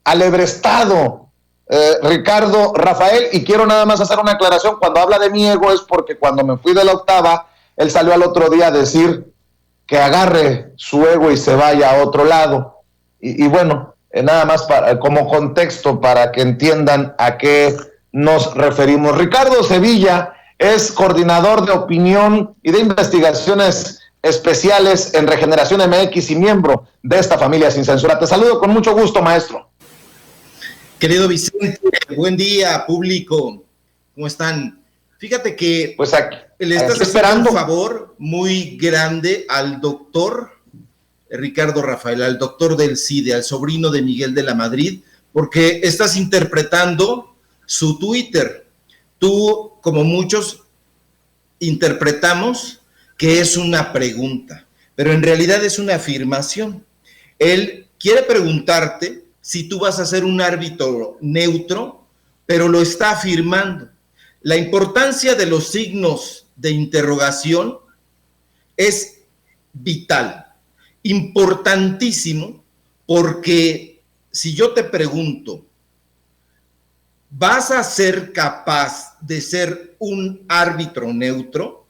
alebrestado, Ricardo Rafael, y quiero nada más hacer una aclaración. Cuando habla de mi ego es porque cuando me fui de la octava, él salió al otro día a decir que agarre su ego y se vaya a otro lado. Y bueno, nada más como contexto para que entiendan a qué nos referimos. Ricardo Sevilla es coordinador de opinión y de investigaciones especiales en Regeneración MX y miembro de esta familia sin censura. Te saludo con mucho gusto, maestro. Querido Vicente, buen día, público. ¿Cómo están? Fíjate que pues aquí, le estás haciendo un favor muy grande al doctor Ricardo Rafael, al doctor del CIDE, al sobrino de Miguel de la Madrid, porque estás interpretando su Twitter. Tú, como muchos, interpretamos que es una pregunta, pero en realidad es una afirmación. Él quiere preguntarte si tú vas a ser un árbitro neutro, pero lo está afirmando. La importancia de los signos de interrogación es vital, importantísimo, porque si yo te pregunto, ¿vas a ser capaz de ser un árbitro neutro?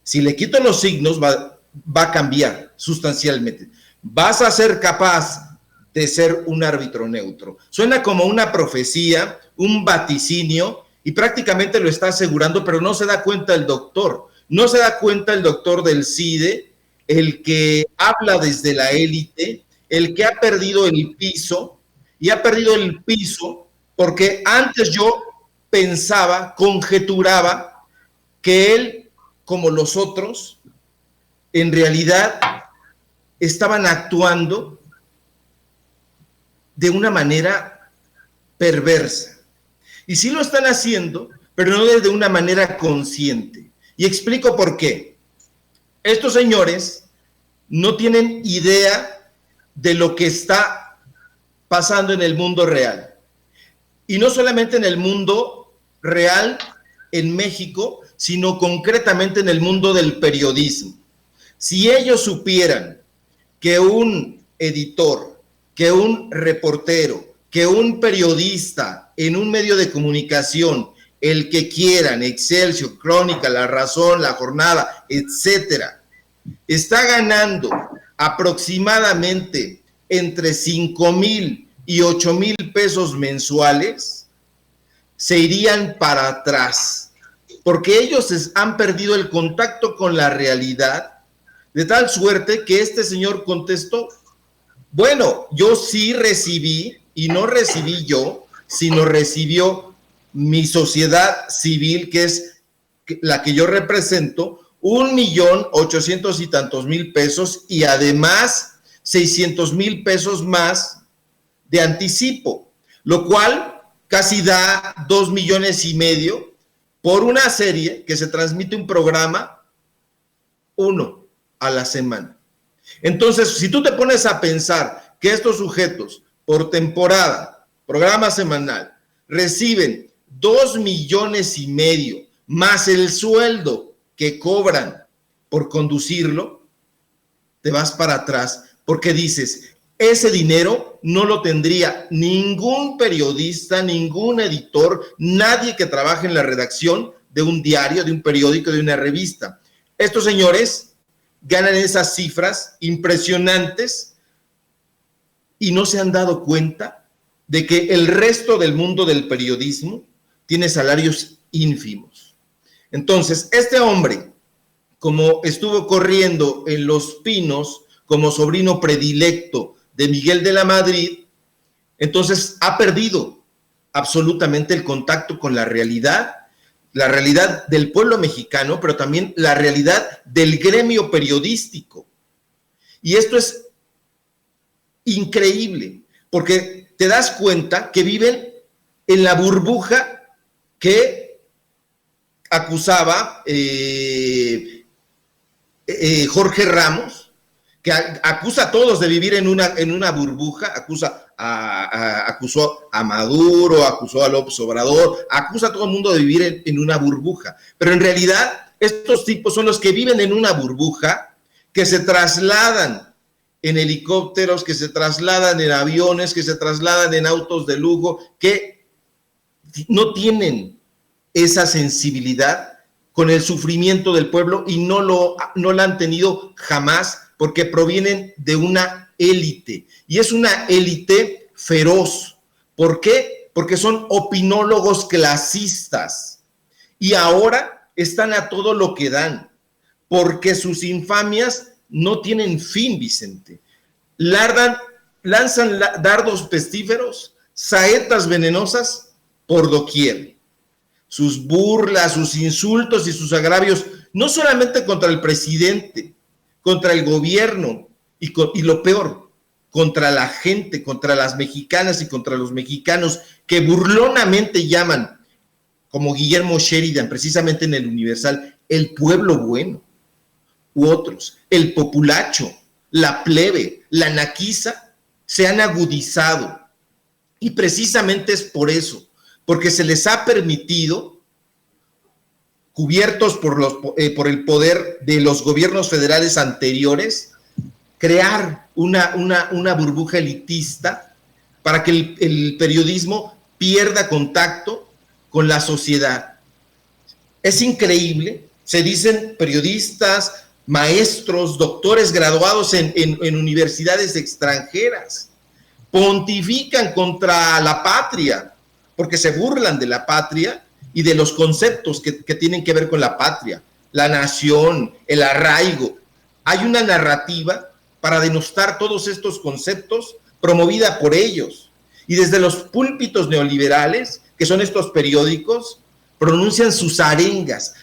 Si le quito los signos, va a cambiar sustancialmente. ¿Vas a ser capaz de ser un árbitro neutro? Suena como una profecía, un vaticinio, y prácticamente lo está asegurando, pero no se da cuenta el doctor. No se da cuenta el doctor del CIDE, el que habla desde la élite, el que ha perdido el piso, y ha perdido el piso porque antes yo pensaba, conjeturaba, que él, como los otros, en realidad estaban actuando de una manera perversa. Y sí lo están haciendo, pero no de una manera consciente. Y explico por qué. Estos señores no tienen idea de lo que está pasando en el mundo real. Y no solamente en el mundo real en México, sino concretamente en el mundo del periodismo. Si ellos supieran que un editor, que un reportero, que un periodista en un medio de comunicación, el que quieran, Excelsior, Crónica, La Razón, La Jornada, etcétera, está ganando aproximadamente entre 5,000 y 8,000 pesos mensuales, se irían para atrás, porque ellos han perdido el contacto con la realidad, de tal suerte que este señor contestó, bueno, yo sí recibí, y no recibí yo, sino recibió mi sociedad civil, que es la que yo represento, 1,800,000 y tantos mil pesos, y además 600,000 pesos más de anticipo, lo cual casi da 2,5 millones por una serie que se transmite un programa, uno a la semana. Entonces, si tú te pones a pensar que estos sujetos por temporada, programa semanal, reciben 2,5 millones más el sueldo que cobran por conducirlo, te vas para atrás porque dices, ese dinero no lo tendría ningún periodista, ningún editor, nadie que trabaje en la redacción de un diario, de un periódico, de una revista. Estos señores ganan esas cifras impresionantes y no se han dado cuenta de que el resto del mundo del periodismo tiene salarios ínfimos. Entonces, este hombre, como estuvo corriendo en Los Pinos como sobrino predilecto de Miguel de la Madrid, entonces ha perdido absolutamente el contacto con la realidad del pueblo mexicano, pero también la realidad del gremio periodístico. Y esto es increíble, porque te das cuenta que viven en la burbuja que acusaba Jorge Ramos, que acusa a todos de vivir en una burbuja, acusó a Maduro, acusó a López Obrador, acusa a todo el mundo de vivir en una burbuja. Pero en realidad estos tipos son los que viven en una burbuja, que se trasladan en helicópteros, que se trasladan en aviones, que se trasladan en autos de lujo, que no tienen esa sensibilidad con el sufrimiento del pueblo y no la han tenido jamás, porque provienen de una élite, y es una élite feroz. ¿Por qué? Porque son opinólogos clasistas, y ahora están a todo lo que dan, porque sus infamias no tienen fin, Vicente. Lanzan dardos pestíferos, saetas venenosas por doquier. Sus burlas, sus insultos y sus agravios, no solamente contra el presidente, contra el gobierno y lo peor, contra la gente, contra las mexicanas y contra los mexicanos, que burlonamente llaman, como Guillermo Sheridan, precisamente en el Universal, el pueblo bueno, u otros, el populacho, la plebe, la naquiza, se han agudizado. Y precisamente es por eso, porque se les ha permitido, cubiertos por el poder de los gobiernos federales anteriores, crear una burbuja elitista para que el periodismo pierda contacto con la sociedad. Es increíble, se dicen periodistas, maestros, doctores graduados en universidades extranjeras, pontifican contra la patria, porque se burlan de la patria y de los conceptos que tienen que ver con la patria, la nación, el arraigo. Hay una narrativa para denostar todos estos conceptos promovida por ellos. Y desde los púlpitos neoliberales, que son estos periódicos, pronuncian sus arengas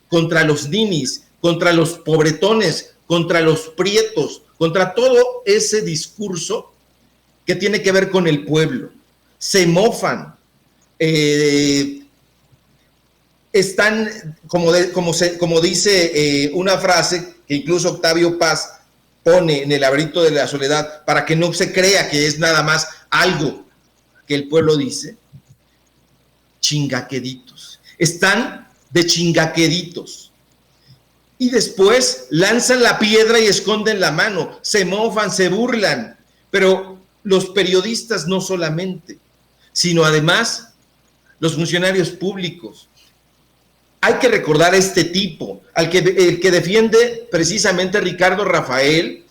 contra los ninis, contra los pobretones, contra los prietos, contra todo ese discurso que tiene que ver con el pueblo. Se mofan, están, como dice una frase que incluso Octavio Paz pone en El laberinto de la soledad, para que no se crea que es nada más algo que el pueblo dice, chingaqueditos. Están de chingaqueditos. Y después lanzan la piedra y esconden la mano, se mofan, se burlan. Pero los periodistas no solamente, sino además los funcionarios públicos. Hay que recordar a este tipo, el que defiende precisamente a Ricardo Rafael,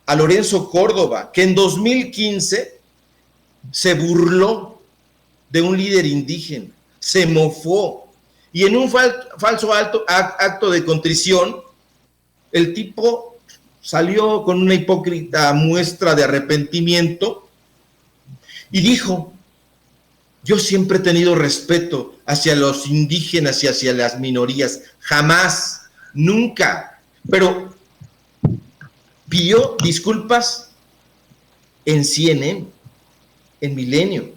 a Lorenzo Córdoba, que en 2015 se burló de un líder indígena, se mofó, y en un falso acto de contrición, el tipo salió con una hipócrita muestra de arrepentimiento y dijo: yo siempre he tenido respeto hacia los indígenas y hacia las minorías, jamás, nunca, pero pidió disculpas en CNN, en Milenio,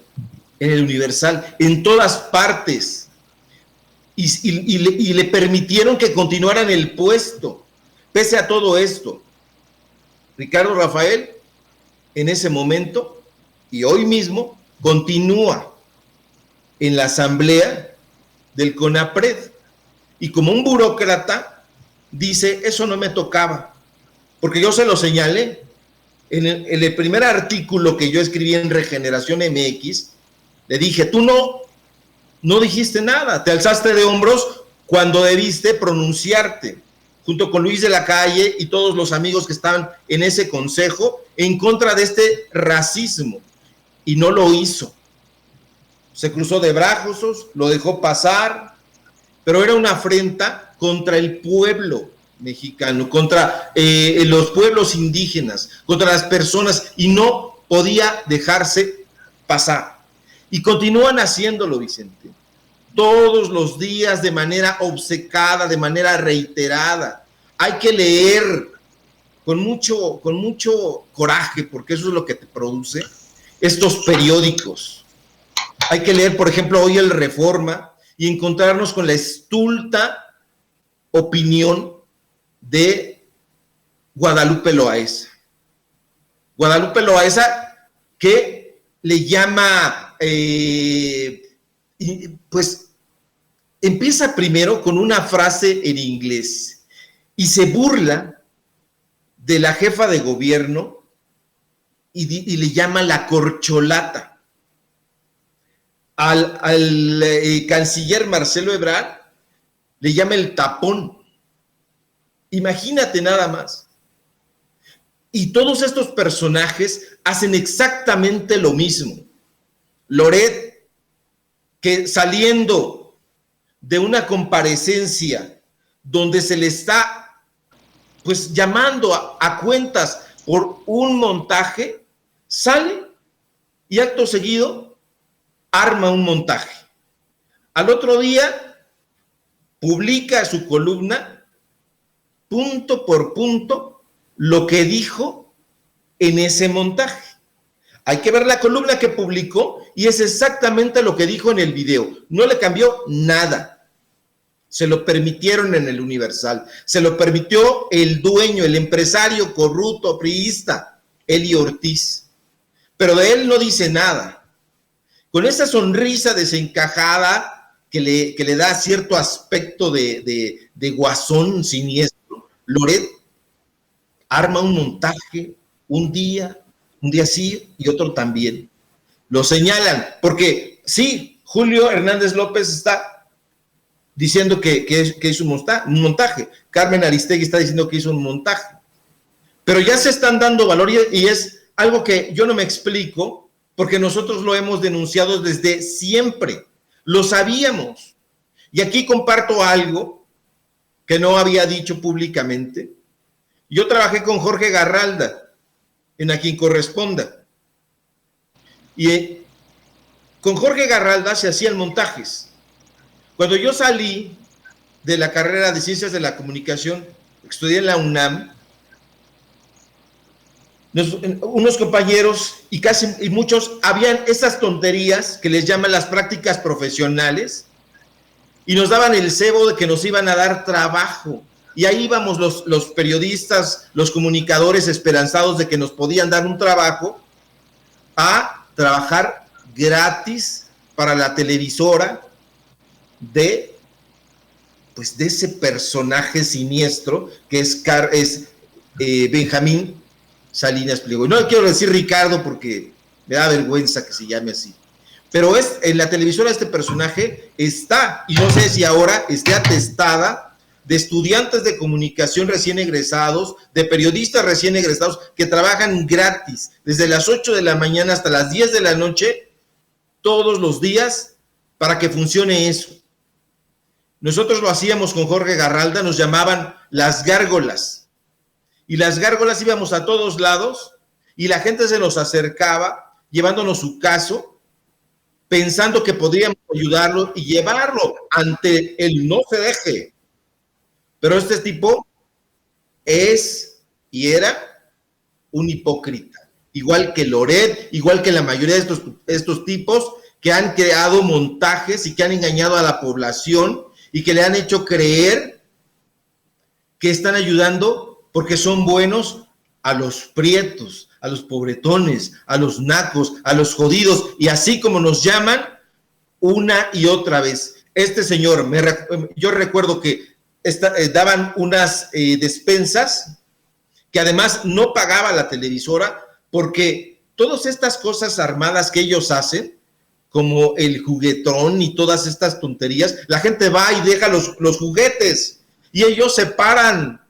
en el Universal, en todas partes, y le permitieron que continuara en el puesto. Pese a todo esto, Ricardo Rafael en ese momento y hoy mismo continúa en la asamblea del CONAPRED, y como un burócrata dice: eso no me tocaba, porque yo se lo señalé en el primer artículo que yo escribí en Regeneración MX. Le dije: tú no dijiste nada, te alzaste de hombros cuando debiste pronunciarte, junto con Luis de la Calle y todos los amigos que estaban en ese consejo, en contra de este racismo, y no lo hizo. Se cruzó de brazos, lo dejó pasar, pero era una afrenta contra el pueblo mexicano, contra los pueblos indígenas, contra las personas, y no podía dejarse pasar. Y continúan haciéndolo, Vicente, todos los días, de manera obcecada, de manera reiterada. Hay que leer con mucho coraje, porque eso es lo que te produce estos periódicos. Hay que leer, por ejemplo, hoy el Reforma y encontrarnos con la estulta opinión de Guadalupe Loaesa. Guadalupe Loaesa, que le llama, pues empieza primero con una frase en inglés y se burla de la jefa de gobierno y le llama la corcholata. Al canciller Marcelo Ebrard le llama el tapón. Imagínate nada más. Y todos estos personajes hacen exactamente lo mismo. Loret, que saliendo de una comparecencia donde se le está pues llamando a cuentas por un montaje, sale y acto seguido arma un montaje. Al otro día publica su columna punto por punto lo que dijo en ese montaje. Hay que ver la columna que publicó y es exactamente lo que dijo en el video. No le cambió nada. Se lo permitieron en el Universal. Se lo permitió el dueño, el empresario corrupto, priista, Eli Ortiz. Pero de él no dice nada. Con esa sonrisa desencajada que le da cierto aspecto de guasón siniestro, Loret arma un montaje un día sí y otro también. Lo señalan, porque sí, Julio Hernández López está diciendo que hizo un montaje. Carmen Aristegui está diciendo que hizo un montaje. Pero ya se están dando valor y es algo que yo no me explico, porque nosotros lo hemos denunciado desde siempre. Lo sabíamos. Y aquí comparto algo que no había dicho públicamente. Yo trabajé con Jorge Garralda en A Quien Corresponda. Y con Jorge Garralda se hacían montajes. Cuando yo salí de la carrera de Ciencias de la Comunicación, estudié en la UNAM, unos compañeros y muchos habían esas tonterías que les llaman las prácticas profesionales y nos daban el cebo de que nos iban a dar trabajo. Y ahí íbamos los periodistas, los comunicadores esperanzados de que nos podían dar un trabajo a trabajar gratis para la televisora de ese personaje siniestro que es Benjamín Salinas Pliego. No quiero decir Ricardo porque me da vergüenza que se llame así. Pero en la televisora este personaje está, y no sé si ahora esté atestada, de estudiantes de comunicación recién egresados, de periodistas recién egresados que trabajan gratis desde las 8 de la mañana hasta las 10 de la noche, todos los días, para que funcione eso. Nosotros lo hacíamos con Jorge Garralda, nos llamaban las gárgolas. Y las gárgolas íbamos a todos lados y la gente se nos acercaba llevándonos su caso, pensando que podríamos ayudarlo y llevarlo ante el no se deje. Pero este tipo es y era un hipócrita, igual que Loret, igual que la mayoría de estos tipos que han creado montajes y que han engañado a la población y que le han hecho creer que están ayudando porque son buenos a los prietos, a los pobretones, a los nacos, a los jodidos, y así como nos llaman una y otra vez. Este señor, yo recuerdo que daban unas despensas que además no pagaba la televisora, porque todas estas cosas armadas que ellos hacen, como el juguetón y todas estas tonterías, la gente va y deja los juguetes y ellos separan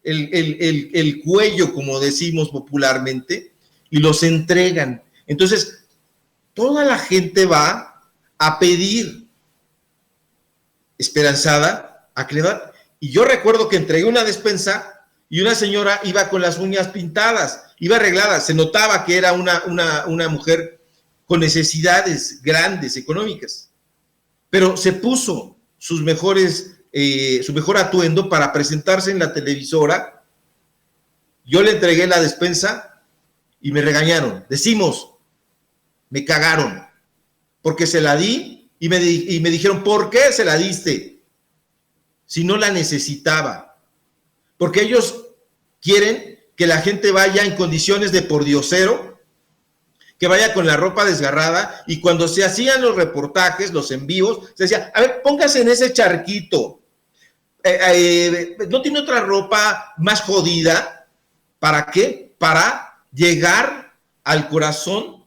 el cuello, como decimos popularmente, y los entregan. Entonces, toda la gente va a pedir esperanzada a que le dan. Y yo recuerdo que entregué una despensa y una señora iba con las uñas pintadas, iba arreglada, se notaba que era una mujer con necesidades grandes, económicas, pero se puso su mejor atuendo para presentarse en la televisora. Yo le entregué la despensa y me regañaron. Me cagaron, porque se la di y me dijeron, ¿por qué se la diste? Si no la necesitaba. Porque ellos quieren que la gente vaya en condiciones de pordiosero, que vaya con la ropa desgarrada, y cuando se hacían los reportajes, los en vivos, se decía, a ver, póngase en ese charquito. ¿No tiene otra ropa más jodida? ¿Para qué? Para llegar al corazón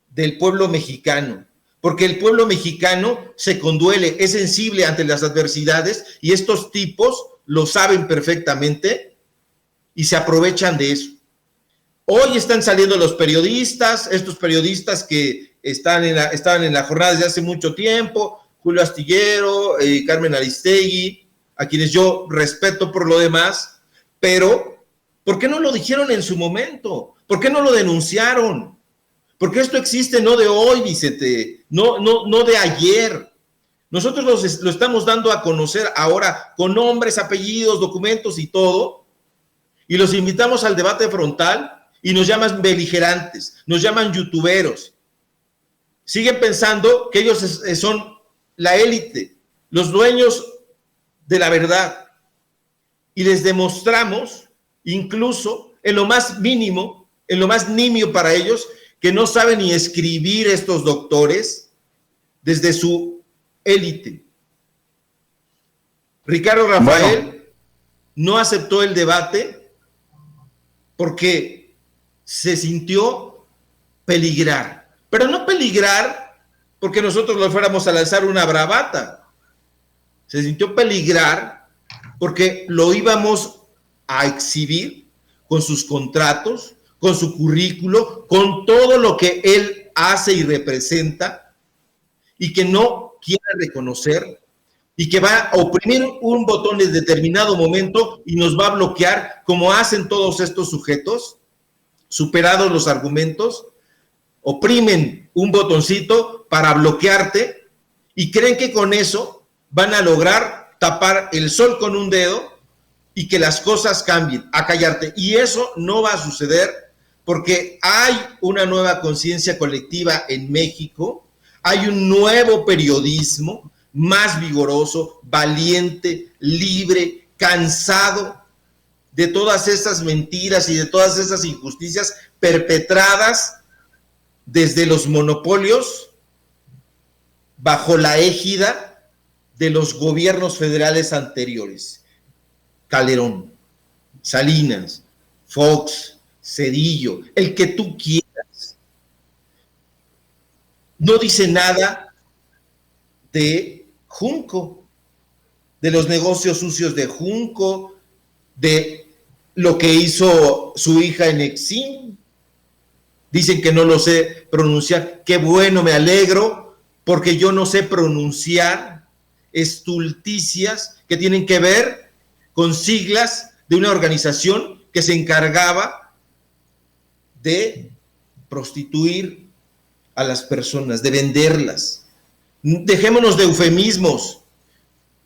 del pueblo mexicano, porque el pueblo mexicano se conduele, es sensible ante las adversidades y estos tipos lo saben perfectamente y se aprovechan de eso. Hoy están saliendo los periodistas, estos periodistas que estaban en la jornada desde hace mucho tiempo, Julio Astillero, Carmen Aristegui, a quienes yo respeto por lo demás, pero ¿por qué no lo dijeron en su momento? ¿Por qué no lo denunciaron? Porque esto existe no de hoy, Vicente, no de ayer. Nosotros lo estamos dando a conocer ahora con nombres, apellidos, documentos y todo, y los invitamos al debate frontal y nos llaman beligerantes, nos llaman youtuberos. Siguen pensando que ellos son la élite, los dueños de la verdad. Y les demostramos, incluso en lo más mínimo, en lo más nimio para ellos, que no saben ni escribir estos doctores desde su élite. Ricardo Rafael no aceptó el debate porque se sintió peligrar, pero no peligrar porque nosotros lo fuéramos a lanzar una bravata, se sintió peligrar porque lo íbamos a exhibir con sus contratos, con su currículo, con todo lo que él hace y representa, y que no quiere reconocer, y que va a oprimir un botón en determinado momento y nos va a bloquear, como hacen todos estos sujetos. Superados los argumentos, oprimen un botoncito para bloquearte y creen que con eso van a lograr tapar el sol con un dedo y que las cosas cambien, a callarte. Y eso no va a suceder porque hay una nueva conciencia colectiva en México, hay un nuevo periodismo más vigoroso, valiente, libre, cansado de todas esas mentiras y de todas esas injusticias perpetradas desde los monopolios bajo la égida de los gobiernos federales anteriores. Calderón, Salinas, Fox, Zedillo, el que tú quieras. No dice nada de Junco, de los negocios sucios de Junco, de lo que hizo su hija en Exim. Dicen que no lo sé pronunciar. Qué bueno, me alegro, porque yo no sé pronunciar estulticias que tienen que ver con siglas de una organización que se encargaba de prostituir a las personas, de venderlas. Dejémonos de eufemismos.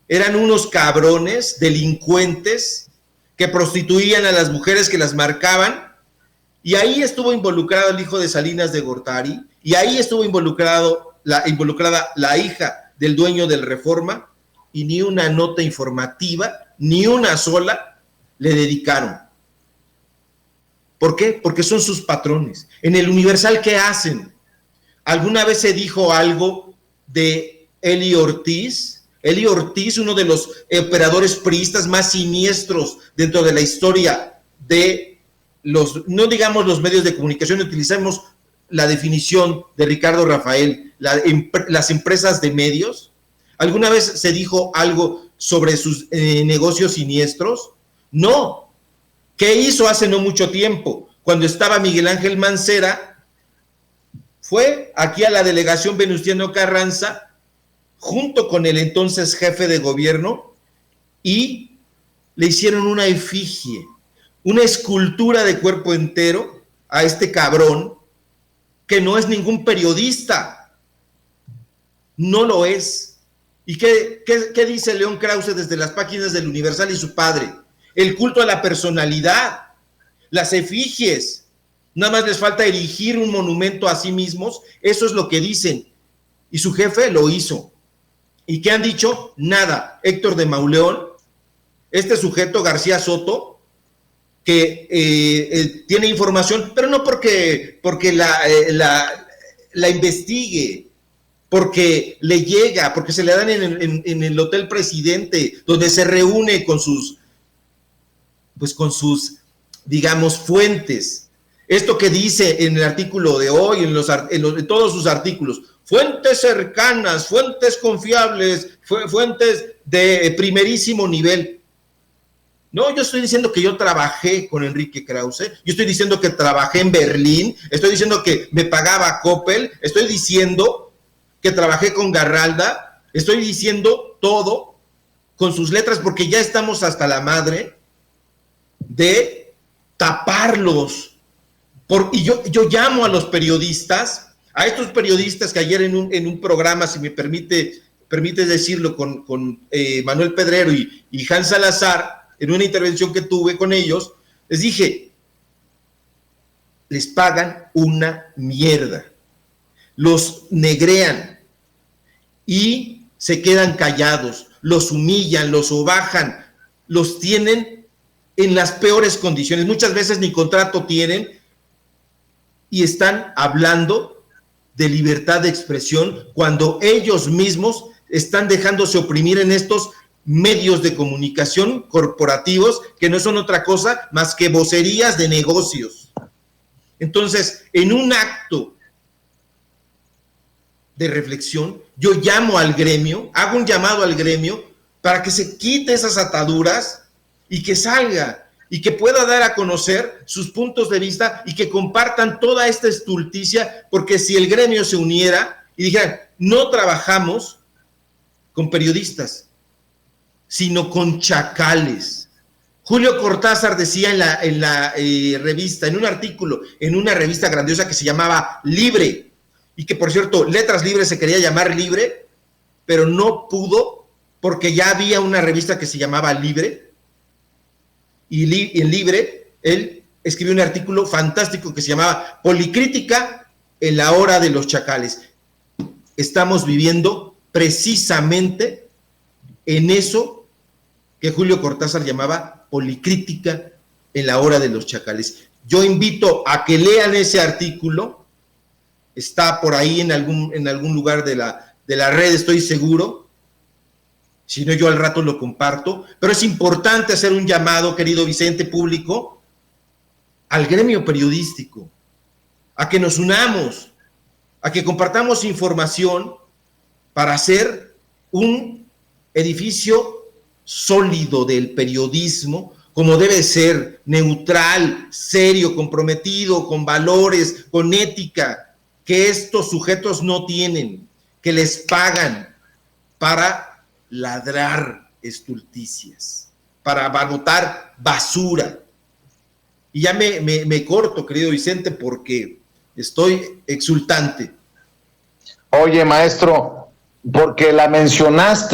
Eran unos cabrones, delincuentes, que prostituían a las mujeres, que las marcaban, y ahí estuvo involucrado el hijo de Salinas de Gortari, y ahí estuvo involucrada la hija del dueño del Reforma, y ni una nota informativa, ni una sola, le dedicaron. ¿Por qué? Porque son sus patrones. En el Universal, ¿qué hacen? ¿Alguna vez se dijo algo de Eli Ortiz? Eli Ortiz, uno de los operadores priistas más siniestros dentro de la historia de los, no digamos los medios de comunicación, utilizamos la definición de Ricardo Rafael, las empresas de medios. ¿Alguna vez se dijo algo sobre sus negocios siniestros? No. ¿Qué hizo hace no mucho tiempo? Cuando estaba Miguel Ángel Mancera, fue aquí a la delegación Venustiano Carranza, junto con el entonces jefe de gobierno, y le hicieron una efigie, una escultura de cuerpo entero a este cabrón, que no es ningún periodista, no lo es. ¿Y qué dice León Krause desde las páginas del Universal y su padre? El culto a la personalidad, las efigies, nada más les falta erigir un monumento a sí mismos, eso es lo que dicen, y su jefe lo hizo. ¿Y qué han dicho? Nada. Héctor de Mauleón, este sujeto García Soto, que tiene información, pero no porque la investigue, porque le llega, porque se le dan en el Hotel Presidente, donde se reúne con sus digamos, fuentes. Esto que dice en el artículo de hoy, en todos sus artículos, fuentes cercanas, fuentes confiables, fuentes de primerísimo nivel. No, yo estoy diciendo que yo trabajé con Enrique Krause, yo estoy diciendo que trabajé en Berlín, estoy diciendo que me pagaba Coppel, estoy diciendo que trabajé con Garralda, estoy diciendo todo con sus letras, porque ya estamos hasta la madre de taparlos. Y yo llamo a los periodistas, a estos periodistas que ayer en un programa, si me permite decirlo, con Manuel Pedrero y Hans Salazar, en una intervención que tuve con ellos, les dije, les pagan una mierda, los negrean y se quedan callados, los humillan, los sobajan, los tienen en las peores condiciones, muchas veces ni contrato tienen y están hablando de libertad de expresión cuando ellos mismos están dejándose oprimir en estos medios de comunicación corporativos que no son otra cosa más que vocerías de negocios. Entonces, en un acto de reflexión, yo llamo al gremio, hago un llamado al gremio para que se quite esas ataduras y que salga y que pueda dar a conocer sus puntos de vista y que compartan toda esta estulticia, porque si el gremio se uniera y dijera, no trabajamos con periodistas, sino con chacales. Julio Cortázar decía en la revista, en un artículo, en una revista grandiosa que se llamaba Libre, y que por cierto, Letras Libres se quería llamar Libre, pero no pudo, porque ya había una revista que se llamaba Libre, y en Libre, él escribió un artículo fantástico que se llamaba Policrítica en la hora de los chacales. Estamos viviendo precisamente en eso que Julio Cortázar llamaba policrítica en la hora de los chacales. Yo invito a que lean ese artículo, está por ahí en algún lugar de la red, estoy seguro, si no yo al rato lo comparto, pero es importante hacer un llamado, querido Vicente, público, al gremio periodístico, a que nos unamos, a que compartamos información para hacer un edificio sólido del periodismo, como debe ser, neutral, serio, comprometido, con valores, con ética, que estos sujetos no tienen, que les pagan para ladrar estulticias, para botar basura. Y ya me corto, querido Vicente, porque estoy exultante. Oye, maestro, porque la mencionaste